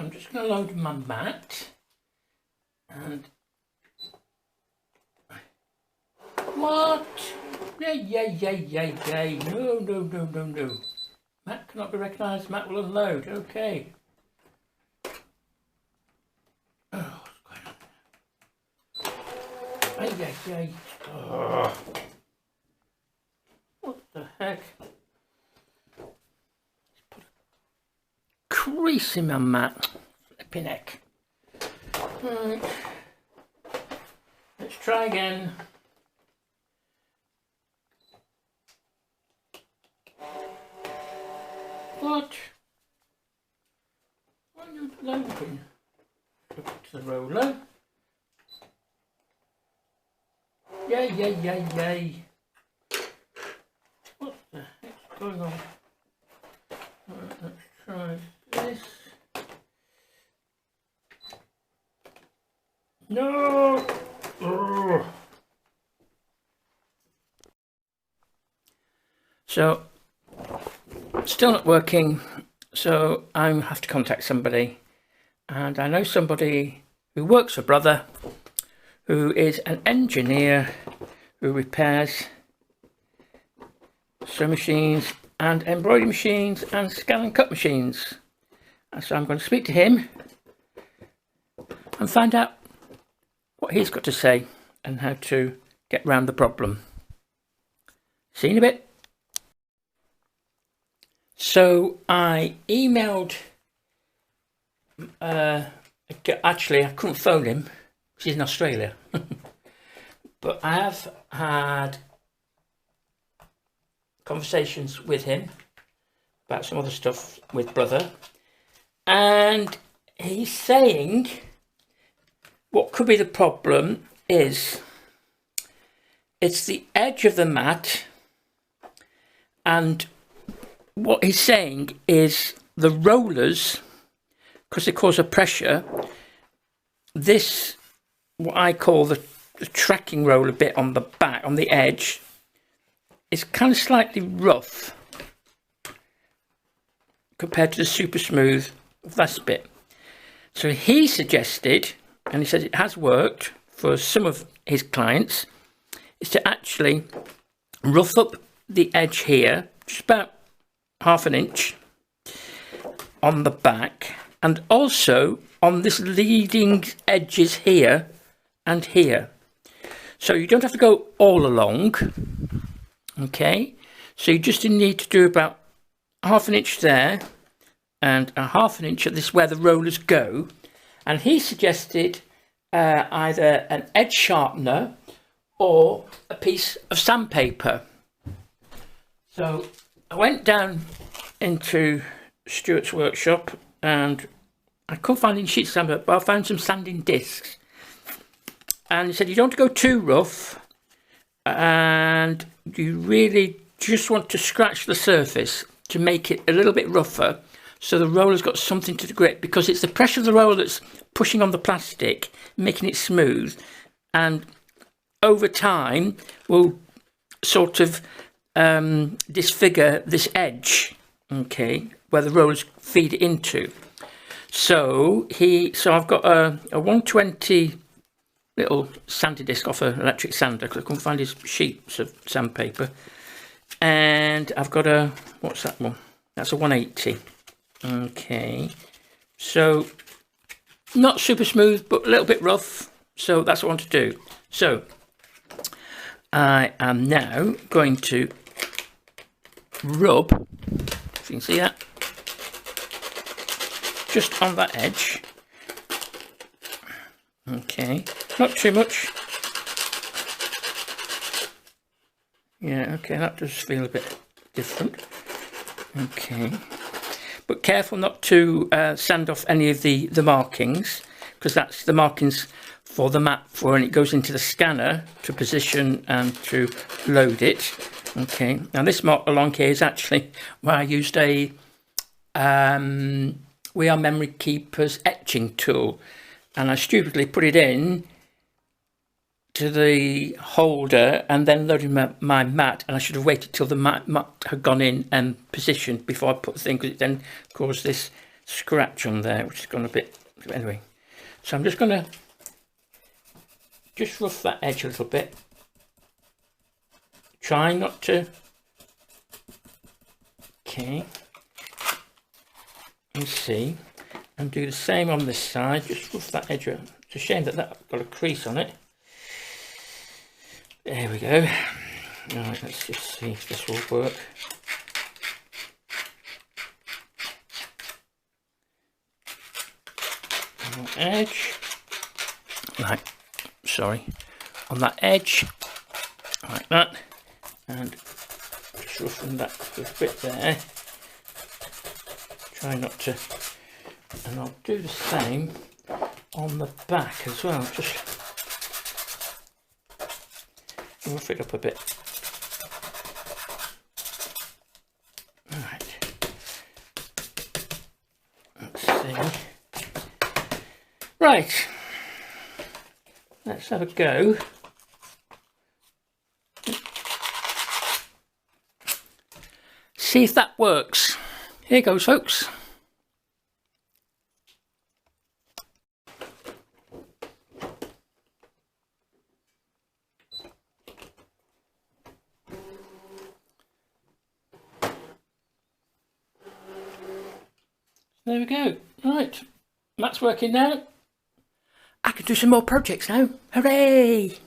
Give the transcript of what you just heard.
I'm just going to load my mat. And what? Yay. No. Mat cannot be recognised. Mat will unload. Okay. Oh, what's going on? Yay. Oh. What the heck? Put a crease in my mat. Flipping heck. Right. Let's try again. What? Why are you loading? Go back to the roller. Yay. What the heck's going on? Right, let's try this. No! Ugh. So, still not working, so I have to contact somebody, and I know somebody who works for Brother, who is an engineer who repairs sewing machines and embroidery machines and scan and cut machines. And so I'm going to speak to him and find out what he's got to say and how to get round the problem. See you in a bit. So I emailed, actually I couldn't phone him, he's in Australia, but I have had conversations with him about some other stuff with Brother, and he's saying what could be the problem is it's the edge of the mat, and what he's saying is the rollers, because they cause a pressure, this, what I call the tracking roller bit on the back, on the edge, is kind of slightly rough compared to the super smooth this bit. So he suggested, and he says it has worked for some of his clients, is to actually rough up the edge here, just about half an inch on the back, and also on this leading edges here and here. So you don't have to go all along, okay? So you just need to do about half an inch there and a half an inch at this where the rollers go. And he suggested either an edge sharpener or a piece of sandpaper. So I went down into Stuart's workshop and I couldn't find any sheets of sandpaper, but I found some sanding discs. And he said you don't want to go too rough, and you really just want to scratch the surface to make it a little bit rougher, so the roller's got something to grip, because it's the pressure of the roller that's pushing on the plastic, making it smooth, and over time will sort of disfigure this edge, okay, where the rollers feed into. So I've got a 120 little sanding disc off an electric sander, because I couldn't find his sheets of sandpaper, and I've got a, what's that one? That's a 180. Okay, so not super smooth, but a little bit rough. So that's what I want to do. So I am now going to rub, if you can see that, just on that edge. Okay, not too much. Yeah, okay, that does feel a bit different. Okay, but careful not to sand off any of the markings, because that's the markings for the mat for when it goes into the scanner to position and to load it. Okay, now this mark along here is actually where I used a We Are Memory Keeper's etching tool, and I stupidly put it in to the holder and then loaded my mat, and I should have waited till the mat had gone in and positioned before I put the thing, because it then caused this scratch on there, which has gone a bit, anyway. So I'm just going to just rough that edge a little bit. Try not to, okay, and see, and do the same on this side, just rough that edge. It's a shame that that's got a crease on it. There we go. Right, let's just see if this will work. On that edge, right, sorry, on that edge, like that, and just roughen that little bit there. Try not to, and I'll do the same on the back as well, just rough it up a bit. Right, let's see. Right, let's have a go. See if that works. Here goes, folks. There we go. Right, that's working now. I can do some more projects now. Hooray!